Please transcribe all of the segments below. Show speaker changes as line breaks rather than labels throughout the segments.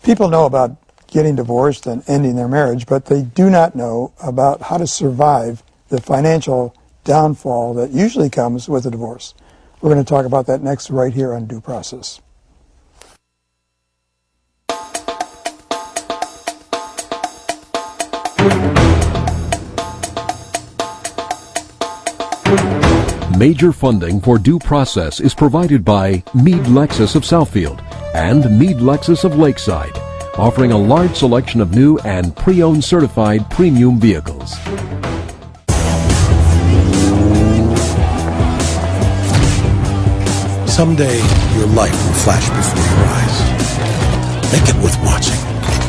People know about getting divorced and ending their marriage, but they do not know about how to survive the financial downfall that usually comes with a divorce. We're going to talk about that next right here on Due Process.
Major funding for Due Process is provided by Meade Lexus of Southfield and Meade Lexus of Lakeside, offering a large selection of new and pre-owned certified premium vehicles.
Someday, your life will flash before your eyes. Make it worth watching.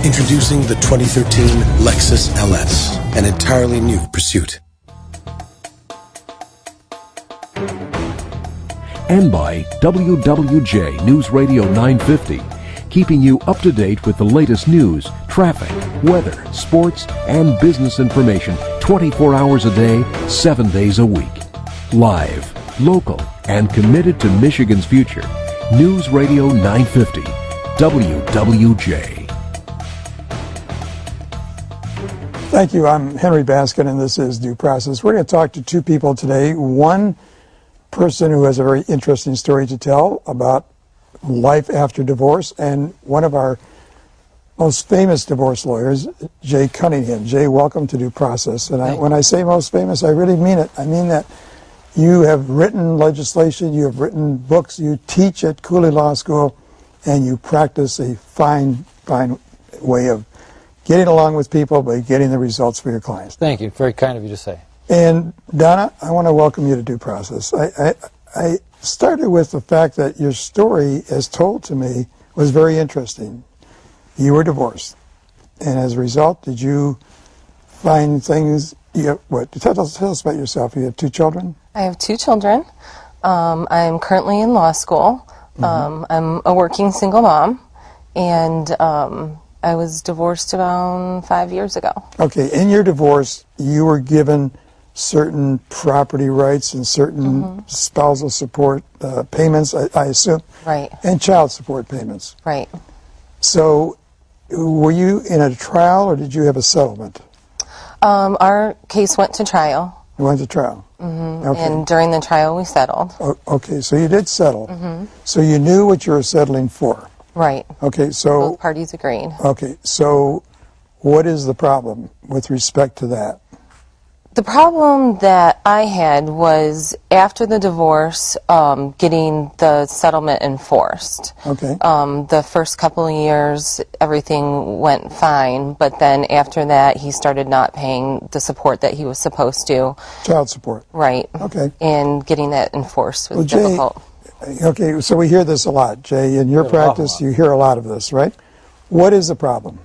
Introducing the 2013 Lexus LS, an entirely new pursuit.
And by WWJ News Radio 950, keeping you up to date with the latest news, traffic, weather, sports, and business information 24 hours a day, 7 days a week. Live, local, and committed to Michigan's future. News Radio 950, WWJ.
Thank you. I'm Henry Baskin, and this is Due Process. We're going to talk to two people today. One person who has a very interesting story to tell about life after divorce, and one of our most famous divorce lawyers, Jay Cunningham. Jay, welcome to Due Process. And when I say most famous, I really mean it. I mean that you have written legislation, you have written books, you teach at Cooley Law School, and you practice a fine way of getting along with people by getting the results for your clients.
Thank you. Very kind of you to say.
And Donna, I want to welcome you to Due Process. I started with the fact that your story, as told to me, was very interesting. You were divorced, and as a result, did you find things? Tell us about yourself. You have two children?
I have two children. I'm currently in law school. I'm a working single mom, and I was divorced around 5 years ago. Okay,
in your divorce, you were given certain property rights and certain spousal support payments, I assume?
Right.
And child support payments.
Right.
So were you in a trial or did you have a settlement?
Our case went to trial.
It went to trial? Okay.
And during the trial we settled.
Okay, so you did settle. So you knew what you were settling for?
Right.
Okay, so...
Both parties agreed.
Okay, so what is the problem with respect to that?
The problem that I had was after the divorce, getting the settlement enforced.
Okay.
The first couple of years, everything went fine, but then after that, he started not paying the support that he was supposed to.
Child support.
Right.
Okay.
And getting that enforced was difficult.
Okay, so we hear this a lot, Jay. In your practice, you hear a lot of this, right? What is the problem?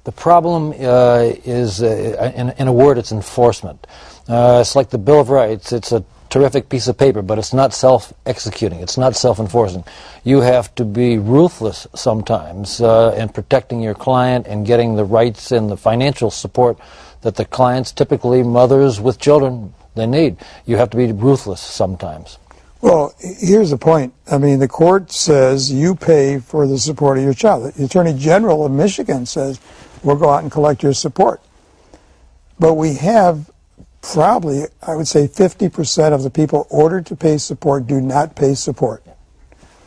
The problem is, in a word, it's enforcement. It's like the Bill of Rights. It's a terrific piece of paper, but it's not self-executing. It's not self-enforcing. You have to be ruthless sometimes in protecting your client and getting the rights and the financial support that the clients, typically mothers with children, they need. You have to be ruthless sometimes.
Well, here's the point. I mean, the court says you pay for the support of your child. The Attorney General of Michigan says, we'll go out and collect your support. But we have probably, I would say, 50% of the people ordered to pay support do not pay support.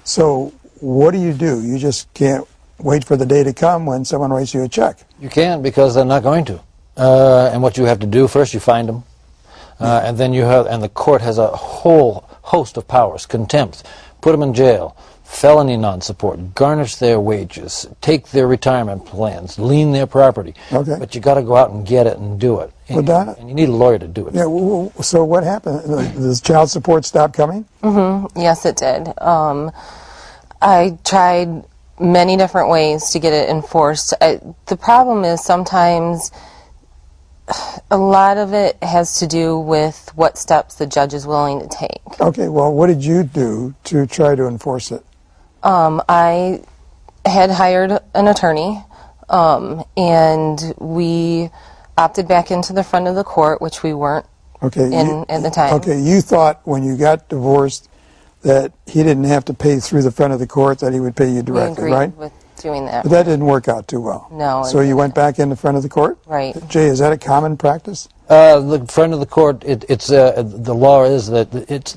So what do? You just can't wait for the day to come when someone writes you a check.
You can't, because they're not going to. And what you have to do, first you find them, and then and the court has a whole host of powers: contempt, put them in jail, felony non-support, garnish their wages, take their retirement plans, lien their property.
Okay.
But you got to go out and get it and do it. And, and you need a lawyer to do it.
Yeah. Well, so what happened? Does child support stop coming?
Yes, it did. I tried many different ways to get it enforced. The problem is sometimes a lot of it has to do with what steps the judge is willing to take.
Okay, well, what did you do to try to enforce it?
I had hired an attorney, and we opted back into the front of the court, which we weren't in at the time.
Okay, you thought when you got divorced that he didn't have to pay through the front of the court, that he would pay you directly, right?
doing that.
But that didn't work out too well.
No.
So you went back in the front of the court?
Right.
Jay, is that a common practice?
The front of the court, the law is that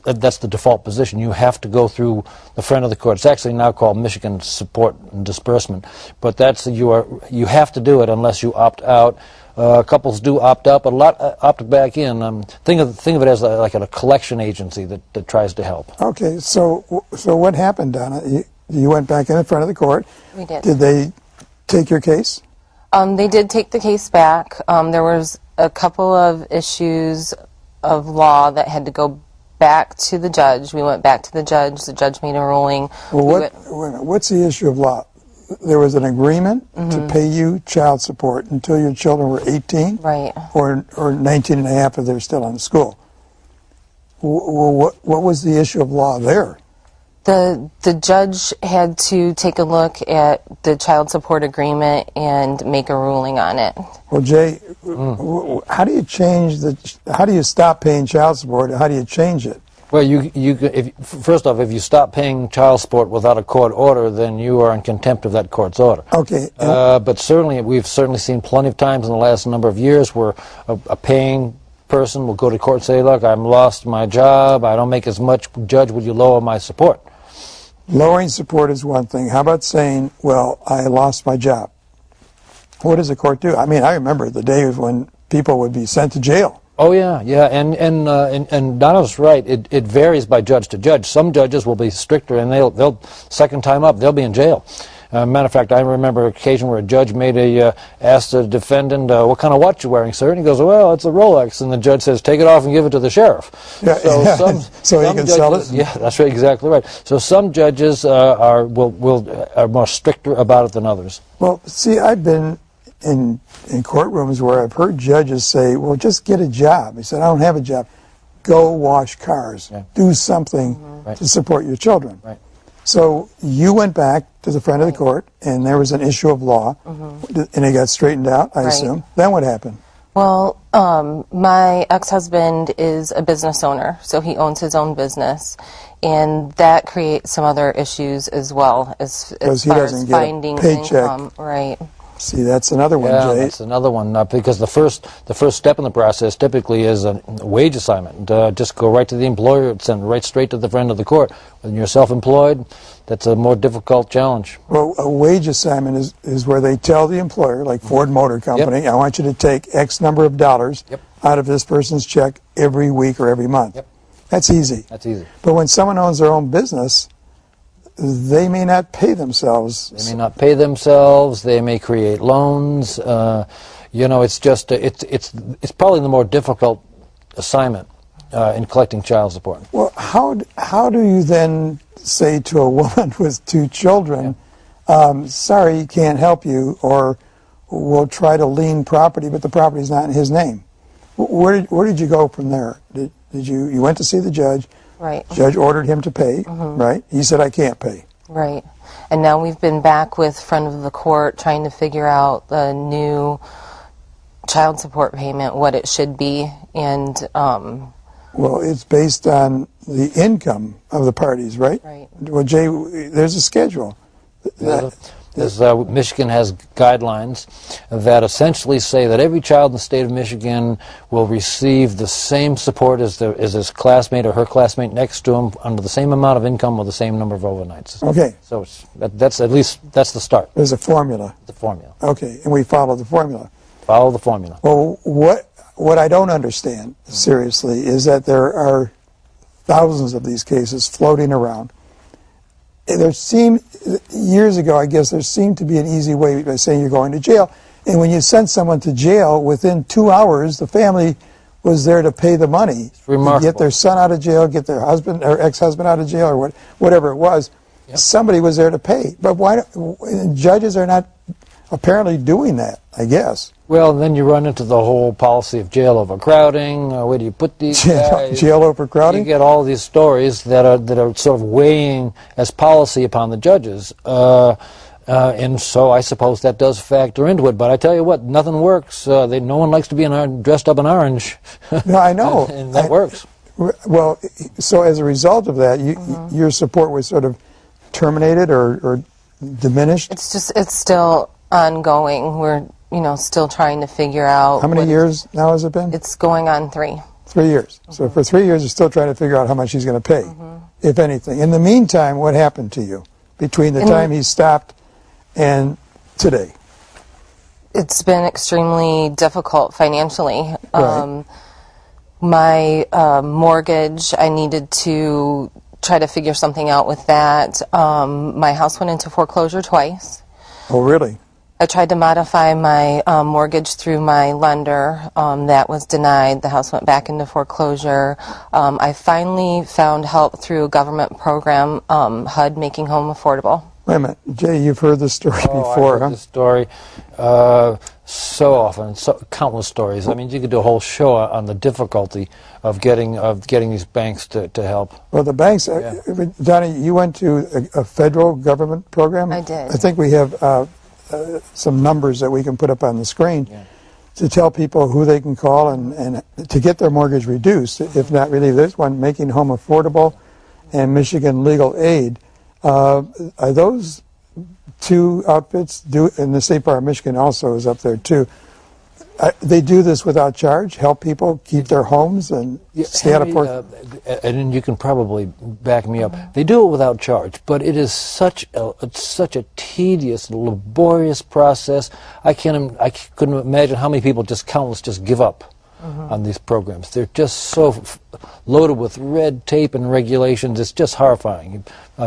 that's the default position. You have to go through the front of the court. It's actually now called Michigan Support and Disbursement, but you have to do it unless you opt out. Couples do opt out, but a lot opt back in. Think of it as like a collection agency that tries to help.
Okay, so what happened, Donna? You went back in the front of the court.
We did.
Did they take your case?
They did take the case back. There was a couple of issues of law that had to go back to the judge. We went back to the judge. The judge made a ruling.
Well, what's the issue of law? There was an agreement to pay you child support until your children were 18?
Right.
Or 19 and a half if they're still in school. What was the issue of law there?
The judge had to take a look at the child support agreement and make a ruling on it.
Well, Jay, how do you change how do you stop paying child support? How do you change it?
Well, first off, if you stop paying child support without a court order, then you are in contempt of that court's order.
Okay.
But certainly, we've seen plenty of times in the last number of years where a paying person will go to court and say, look, I'm lost my job, I don't make as much, judge, would you lower my support?
Lowering support is one thing. How about saying, well, I lost my job? What does the court do? I mean, I remember the days when people would be sent to jail.
Oh yeah, and Donna's right. It varies by judge to judge. Some judges will be stricter, and they'll second time up they'll be in jail. Matter of fact, I remember an occasion where a judge asked the defendant, "What kind of watch you wearing, sir?" And he goes, "Well, it's a Rolex." And the judge says, "Take it off and give it to the sheriff."
Yeah, so he can sell it.
Yeah, that's right, exactly right. So some judges are more stricter about it than others.
Well, see, I've been in courtrooms where I've heard judges say, well, just get a job. He said, I don't have a job. Go wash cars. Yeah. Do something to support your children. Right. So you went back to the front of the court, and there was an issue of law, and it got straightened out, I assume. Then what happened?
Well, my ex-husband is a business owner, so he owns his own business, and that creates some other issues as well, as far as finding income. Right.
See, that's another one, Jay.
That's another one, because the first step in the process typically is a wage assignment. Just go right to the employer and send right straight to the front of the court. When you're self-employed, that's a more difficult challenge.
Well, a wage assignment is where they tell the employer, like Ford Motor Company, I want you to take X number of dollars out of this person's check every week or every month. Yep. That's easy.
That's easy.
But when someone owns their own business, they may not pay themselves.
They may not pay themselves. They may create loans. It's just it's probably the more difficult assignment in collecting child support.
Well, how do you then say to a woman with 2 children, sorry, can't help you, or we'll try to lien property, but the property's not in his name? Where did you go from there? Did you went to see the judge?
Right.
Judge ordered him to pay, right? He said, I can't pay.
Right. And now we've been back with front of the court trying to figure out the new child support payment, what it should be, and...
Well, it's based on the income of the parties, right?
Right.
Well, Jay, there's a schedule.
Michigan has guidelines that essentially say that every child in the state of Michigan will receive the same support as his classmate or her classmate next to him under the same amount of income with the same number of overnights. Okay. So that's at least that's the start.
There's a formula.
The formula.
Okay, and we follow the formula.
Follow the formula.
Well, what I don't understand, seriously, is that there are thousands of these cases floating around. Years ago, I guess, there seemed to be an easy way by saying you're going to jail. And when you sent someone to jail, within 2 hours, the family was there to pay the money. To get their son out of jail, get their husband or ex-husband out of jail, or whatever it was. Yep. Somebody was there to pay. But judges are not apparently doing that, I guess.
Well, then you run into the whole policy of jail overcrowding. Where do you put these guys?
Jail overcrowding?
You get all these stories that are sort of weighing as policy upon the judges. And so I suppose that does factor into it. But I tell you what, nothing works. No one likes to be dressed up in orange.
No, I know.
and that works.
Well, so as a result of that, your support was sort of terminated or diminished?
It's still ongoing. We're, still trying to figure out.
How many years now has it been?
It's going on 3.
3 years. So for 3 years, you're still trying to figure out how much he's going to pay, if anything. In the meantime, what happened to you between the time he stopped and today?
It's been extremely difficult financially.
Right.
My mortgage, I needed to try to figure something out with that. My house went into foreclosure twice.
Oh, really?
I tried to modify my mortgage through my lender. That was denied. The house went back into foreclosure. I finally found help through a government program, HUD, Making Home Affordable.
Wait a minute. Jay, you've heard this story before,
I've heard this story so often, countless stories. I mean, you could do a whole show on the difficulty of getting these banks to help.
Well, the banks, Donna, you went to a federal government program?
I did.
I think we have some numbers that we can put up on the screen to tell people who they can call and to get their mortgage reduced, if not relieved. There's one, Making Home Affordable, and Legal Aid. Are those two outfits, and the State Bar of Michigan also is up there too, they do this without charge, help people keep their homes and stay out of foreclosure?
And you can probably back me up. They do it without charge, but it is such a tedious, laborious process. I couldn't imagine how many people just give up on these programs. They're just so loaded with red tape and regulations. It's just horrifying.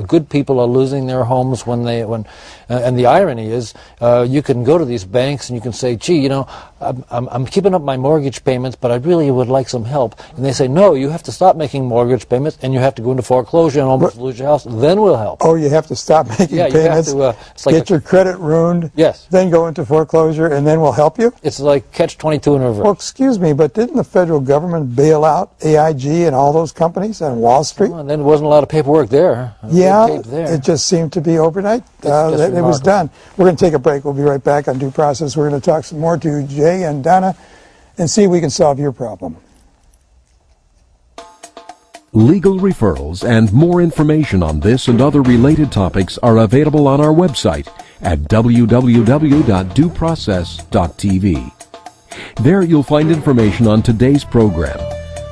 Good people are losing their homes and the irony is, you can go to these banks and you can say, gee, I'm keeping up my mortgage payments, but I really would like some help. And they say, no, you have to stop making mortgage payments and you have to go into foreclosure and almost lose your house. Then we'll help.
Oh, you have to stop making payments,
it's like
get your credit ruined,
yes,
then go into foreclosure, and then we'll help you?
It's like catch-22 in reverse.
Well, excuse me, but didn't the federal government bail out AIG and all those companies on Wall Street?
Well, and then there wasn't a lot of paperwork there.
Yeah,
there.
it just seemed to be overnight. It was done. We're going to take a break. We'll be right back on Due Process. We're going to talk some more to Jay and Donna and see if we can solve your problem.
Legal referrals and more information on this and other related topics are available on our website at www.dueprocess.tv. There you'll find information on today's program,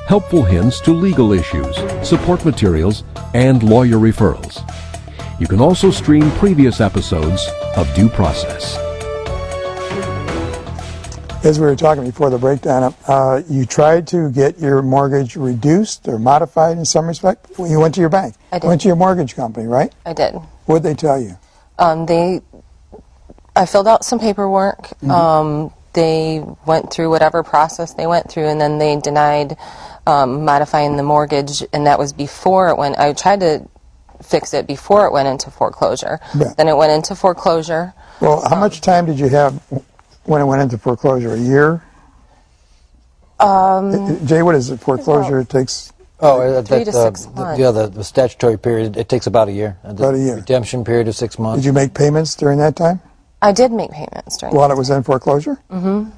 helpful hints to legal issues, support materials, and lawyer referrals. You can also stream previous episodes of Due Process.
As we were talking before the breakdown, you tried to get your mortgage reduced or modified in some respect. You went to your bank.
I did.
Went to your mortgage company, right?
I did.
What did they tell you?
I filled out some paperwork. They went through whatever process they went through, and then they denied modifying the mortgage, and that was before it went. I tried to fix it before it went into foreclosure.
Yeah.
Then it went into foreclosure.
Well, how much time did you have when it went into foreclosure? A year? Jay, what is it? Foreclosure, it takes...
Oh,
3 to 6 months.
The statutory period, it takes about a year.
About a year.
Redemption period of 6 months.
Did you make payments during that time?
I did make payments during
While it was in foreclosure? Mm-hmm.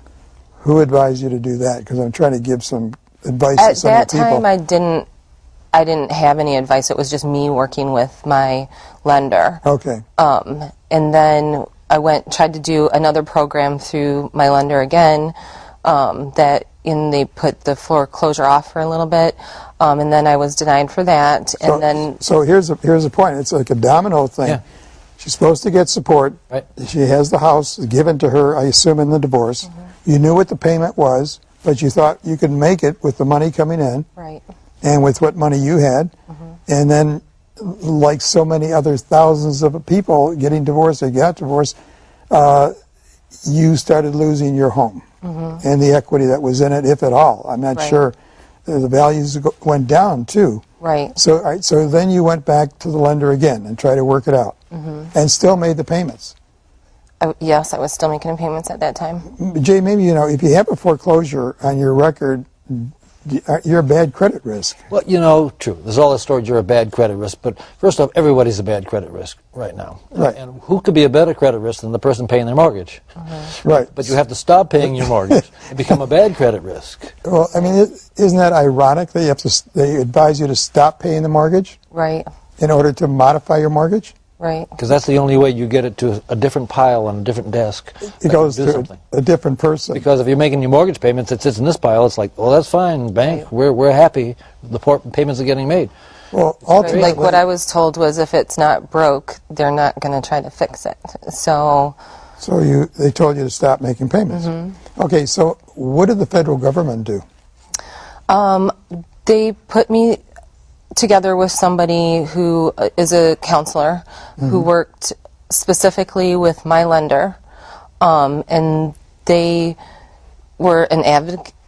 Who advised you to do that? Because I'm trying to give some advice to some of the people.
At that time, I didn't have any advice. It was just me working with my lender.
Okay.
And then I tried to do another program through my lender again, they put the foreclosure off for a little bit, and then I was denied for that.
So here's the point. It's like a domino thing.
Yeah.
She's supposed to get support.
Right.
She has the house given to her, I assume, in the divorce. You knew what the payment was, but you thought you could make it with the money coming in.
Right.
And with what money you had. And then, like so many other thousands of people getting divorced, they got divorced, you started losing your home and the equity that was in it, if at all. I'm not sure. The values went down, too.
Right.
So then you went back to the lender again and tried to work it out and still made the payments.
Yes, I was still making payments at that time.
Jay, maybe, if you have a foreclosure on your record, you're a bad credit risk.
Well, true. There's all this story, you're a bad credit risk. But first off, everybody's a bad credit risk right now.
Right.
And who could be a better credit risk than the person paying their mortgage?
Right.
But you have to stop paying your mortgage and become a bad credit risk.
Well, I mean, isn't that ironic that they advise you to stop paying the mortgage
Right.
in order to modify your mortgage?
Right.
Because that's the only way you get it to a different pile on a different desk.
It goes to a different person.
Because if you're making your mortgage payments, it sits in this pile. It's like, well, that's fine, bank.
Right.
We're happy. The payments are getting made.
Well, ultimately,
Like what I was told was if it's not broke, they're not going to try to fix it. So
they told you to stop making payments. Okay, so what did the federal government do?
they put me together with somebody who is a counselor who worked specifically with my lender, and they were an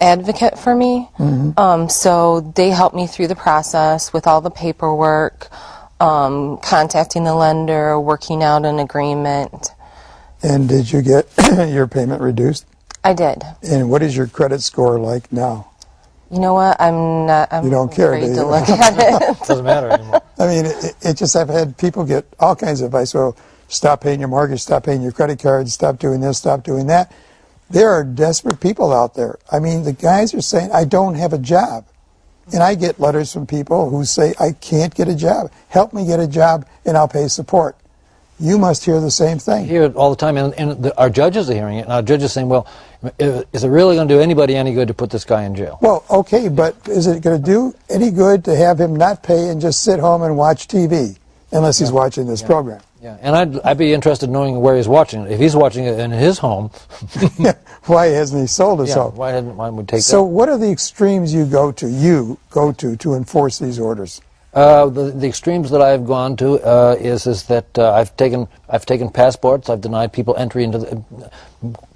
advocate for me. So they helped me through the process with all the paperwork, contacting the lender, working out an agreement.
And did you get your payment reduced?
I did.
And what is your credit score like now?
You know what? I'm
You don't care,
afraid
do
to
you?
look at it.
Doesn't matter anymore.
I mean, it just, I've had people get all kinds of advice. Well, stop paying your mortgage, stop paying your credit cards, stop doing this, stop doing that. There are desperate people out there. I mean, the guys are saying, I don't have a job. And I get letters from people who say, I can't get a job. Help me get a job and I'll pay support. You must hear the same
I
thing.
hear it all the time, and our judges are hearing it, and our judges are saying, well, is it really going to do anybody any good to put this guy in jail?
Well, okay, but is it going to do any good to have him not pay and just sit home and watch TV, unless he's watching this program?
Yeah, and I'd be interested in knowing where he's watching it. If he's watching it in his home,
Why hasn't he sold his
yeah,
home?
why would we take
So
that?
what are the extremes you go to enforce these orders?
The extremes that I've gone to is that I've taken passports. I've denied people entry into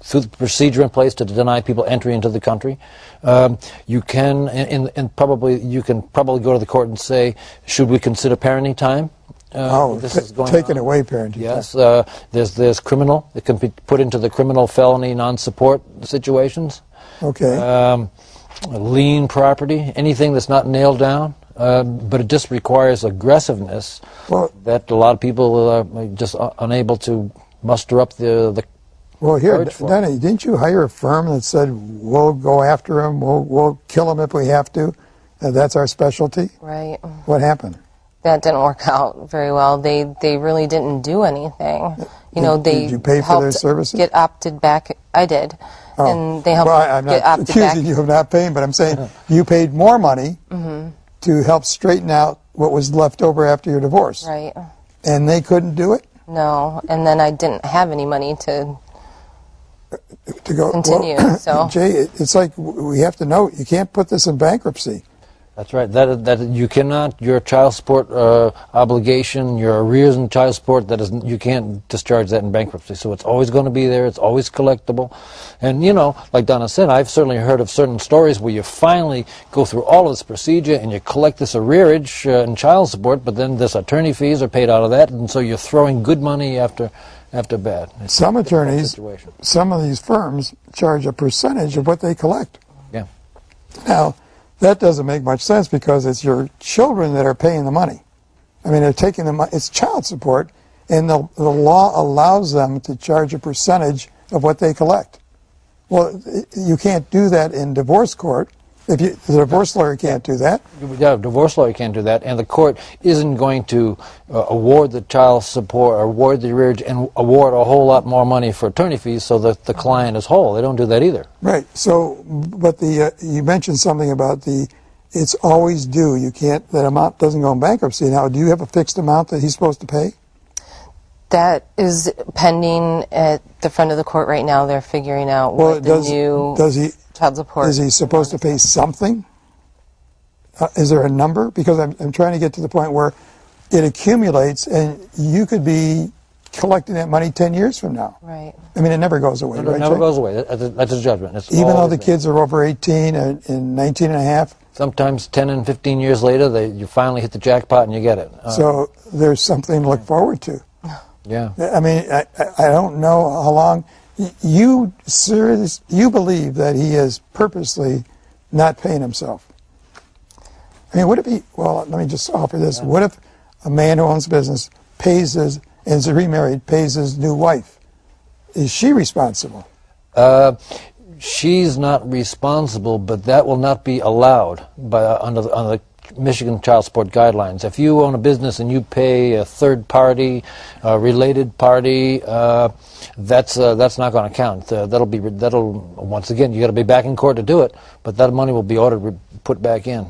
through the procedure in place to deny people entry into the country. You can you can probably go to the court and say, should we consider parenting time? This is going
taking
on.
away parenting.
Yes, there's criminal. It can be put into the criminal felony non-support situations.
Okay.
Lien property, anything that's not nailed down. But it just requires aggressiveness that a lot of people are just unable to muster up the
Well, here,
courage for.
Donna, didn't you hire a firm that said, we'll go after him, we'll kill him if we have to? That's our specialty?
Right.
What happened?
That didn't work out very well. They really didn't do anything. You know, they
Did you pay for their
helped
services?
get opted back. I did. And they helped
Well, I'm
get
not
opted back.
accusing you of not paying, but I'm saying you paid more money to help straighten out what was left over after your divorce.
Right.
And they couldn't do it?
No. And then I didn't have any money to
Go
continue. So
Jay, it's like we have to know, you can't put this in bankruptcy.
That's right. That you cannot. Your child support obligation, your arrears in child support, you can't discharge that in bankruptcy. So it's always going to be there. It's always collectible. And you know, like Donna said, I've certainly heard of certain stories where you finally go through all of this procedure and you collect this arrearage in child support, but then this attorney fees are paid out of that, and so you're throwing good money after bad. It's
Some
a difficult
attorneys,
situation.
some of these firms charge a percentage of what they collect.
Yeah.
Now, that doesn't make much sense because it's your children that are paying the money. I mean, they're taking the money. It's child support, and the law allows them to charge a percentage of what they collect. Well, you can't do that in divorce court. The divorce lawyer can't do that.
Yeah, divorce lawyer can't do that, and the court isn't going to award the child support, or award the arrearage, and award a whole lot more money for attorney fees so that the client is whole. They don't do that either.
Right. So, but you mentioned something about it's always due. You can't, that amount doesn't go in bankruptcy. Now, do you have a fixed amount that he's supposed to pay?
that is pending at the front of the court right now. They're figuring out what the new child support.
Is he supposed to pay something? Is there a number? Because I'm trying to get to the point where it accumulates, and you could be collecting that money 10 years from now.
Right.
I mean, it never goes away,
No,
right?
it never
Jay?
goes away. That's a judgment. It's
Even though
always
the
there.
kids are over 18 and 19 and a half?
Sometimes 10 and 15 years later, you finally hit the jackpot and you get it.
So there's something to look forward to.
Yeah.
I mean, I don't know how long. You believe that he is purposely not paying himself. I mean, would it be, well, let me just offer this. What if a man who owns a business pays and is remarried, pays his new wife? Is she responsible?
She's not responsible, but that will not be allowed under the Michigan child support guidelines. If you own a business and you pay a third party, a related party, that's not going to count. That'll once again, you got to be back in court to do it, but that money will be ordered put back in.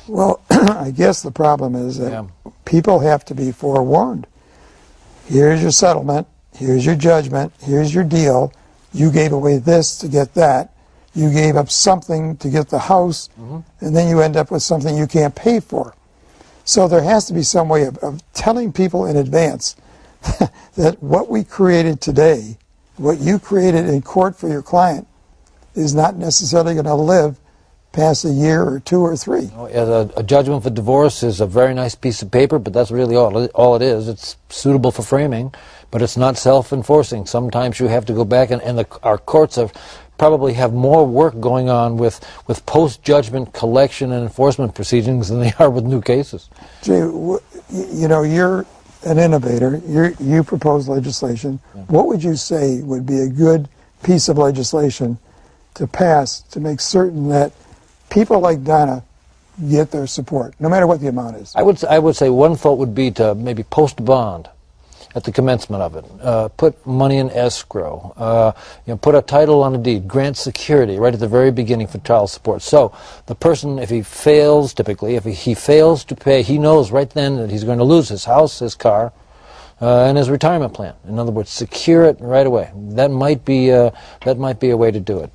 Well, I guess the problem is that people have to be forewarned. Here's your settlement. Here's your judgment. Here's your deal. You gave away this to get that. You gave up something to get the house, and then you end up with something you can't pay for. So there has to be some way of telling people in advance that what we created today, what you created in court for your client, is not necessarily going to live past a year or 2 or 3.
A judgment for divorce is a very nice piece of paper, but that's really all it is. It's suitable for framing, but it's not self-enforcing. Sometimes you have to go back, and our courts probably have more work going on with post-judgment collection and enforcement proceedings than they are with new cases.
Jay, you know, you're an innovator. You propose legislation. What would you say would be a good piece of legislation to pass to make certain that people like Donna get their support, no matter what the amount is?
I would say one thought would be to maybe post a bond at the commencement of it. Put money in escrow. Put a title on a deed. Grant security right at the very beginning for child support. So the person, if he fails, typically, if he fails to pay, he knows right then that he's going to lose his house, his car, and his retirement plan. In other words, secure it right away. That might be a way to do it.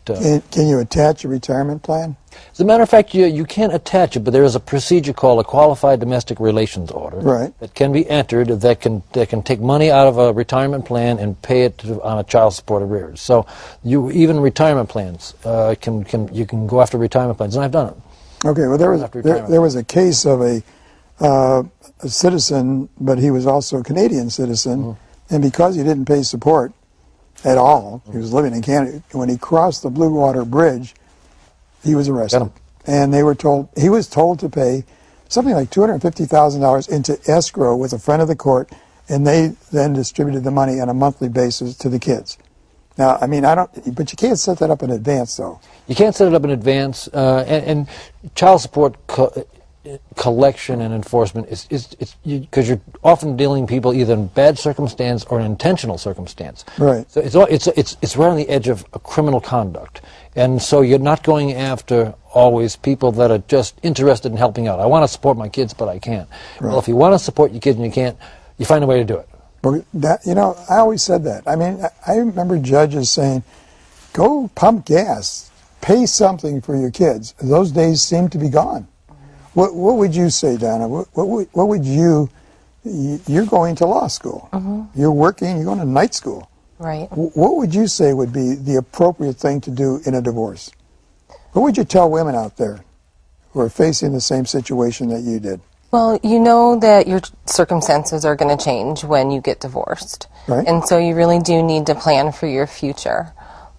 Can you attach a retirement plan?
As a matter of fact, you can't attach it, but there is a procedure called a qualified domestic relations order that can be entered that can take money out of a retirement plan and pay it on a child support arrears. So even retirement plans you can go after retirement plans, and I've done it.
Okay, well there was a case of a citizen, but he was also a Canadian citizen, and because he didn't pay support at all, he was living in Canada. When he crossed the Blue Water Bridge, he was arrested, and he was told to pay something like $250,000 into escrow with a friend of the court, and they then distributed the money on a monthly basis to the kids. Now, I mean, but you can't set that up in advance, though.
You can't set it up in advance, and child support collection and enforcement is because you're often dealing with people either in bad circumstance or in intentional circumstance.
Right.
So it's right on the edge of a criminal conduct, and so you're not going after always people that are just interested in helping out. I want to support my kids, but I can't.
Right.
Well, if you want to support your kids and you can't, you find a way to do it.
Well, I always said that. I mean, I remember judges saying, "Go pump gas, pay something for your kids." Those days seem to be gone. What would you say, Donna? What would you're going to law school. You're working, you're going to night school.
Right.
What would you say would be the appropriate thing to do in a divorce? What would you tell women out there who are facing the same situation that you did?
Well, you know that your circumstances are going to change when you get divorced.
Right.
And so you really do need to plan for your future.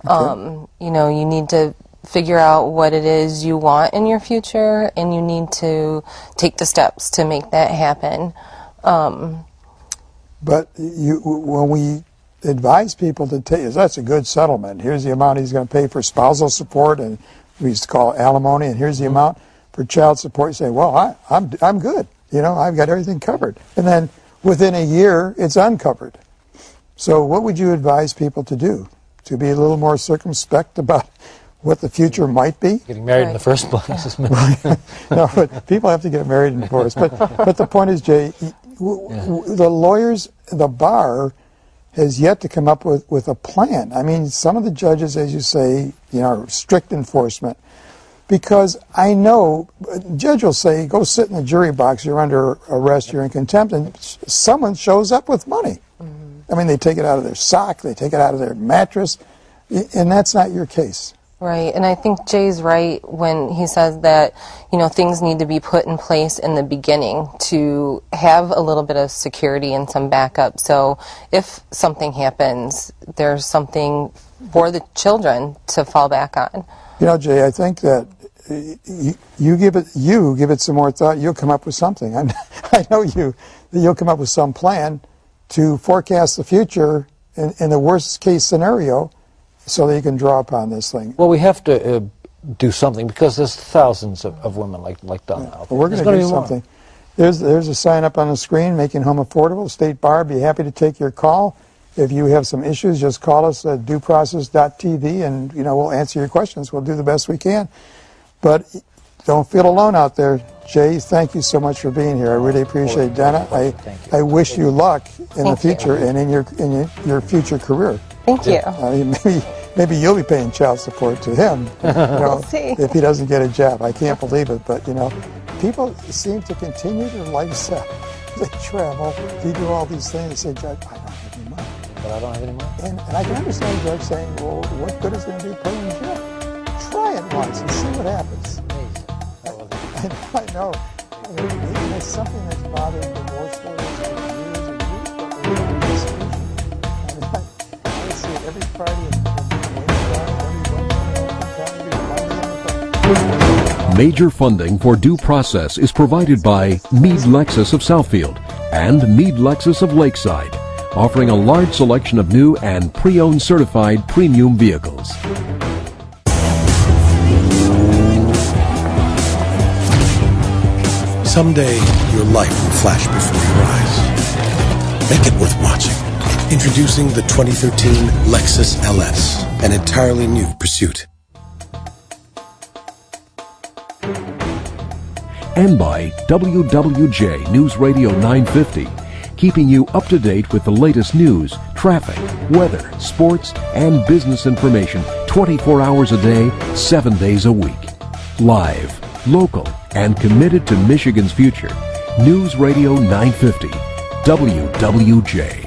Okay.
You need to figure out what it is you want in your future, and you need to take the steps to make that happen.
But when we advise people to take, that's a good settlement. Here's the amount he's going to pay for spousal support, and we used to call it alimony, and here's the amount for child support. You say, well, I'm good. I've got everything covered. And then within a year, it's uncovered. So what would you advise people to do? To be a little more circumspect about what the future might be?
Getting married in the first place.
No, but people have to get married and divorced. But the point is, Jay, the lawyers, the bar, has yet to come up with a plan. I mean, some of the judges, as you say, are strict enforcement. Because I know, a judge will say, go sit in the jury box, you're under arrest, you're in contempt, and someone shows up with money. I mean, they take it out of their sock, they take it out of their mattress, and that's not your case.
Right, and I think Jay's right when he says that, things need to be put in place in the beginning to have a little bit of security and some backup. So if something happens, there's something for the children to fall back on.
Jay, I think that you give it some more thought, you'll come up with something. I know you'll come up with some plan to forecast the future in the worst case scenario, so that you can draw upon this thing.
Well, we have to do something, because there's thousands of women like Donna out there.
Well, we're going to do something. There's a sign up on the screen, Making Home Affordable. State Bar, be happy to take your call. If you have some issues, just call us at dueprocess.tv, and we'll answer your questions. We'll do the best we can. But don't feel alone out there. Jay, thank you so much for being here. I really appreciate it. Donna, I wish you luck in the future and in your future career.
Thank you.
Maybe you'll be paying child support to him,
We'll see.
if he doesn't get a job. I can't believe it, but people seem to continue their lifestyle. They travel, they do all these things. They say, Judge, I don't have any money.
But I don't have any money.
And I can understand Judge saying, well, what good is it going to do putting you in jail? Try it once and see what happens. I know. Maybe that's something that's bothered divorce lawyers for years and years, but we're not in a solution. I see it every Friday.
Major funding for Due Process is provided by Meade Lexus of Southfield and Meade Lexus of Lakeside, offering a large selection of new and pre-owned certified premium vehicles.
Someday, your life will flash before your eyes. Make it worth watching. Introducing the 2013 Lexus LS, an entirely new pursuit.
And by WWJ News Radio 950, keeping you up to date with the latest news, traffic, weather, sports, and business information 24 hours a day, 7 days a week. Live, local, and committed to Michigan's future. News Radio 950, WWJ.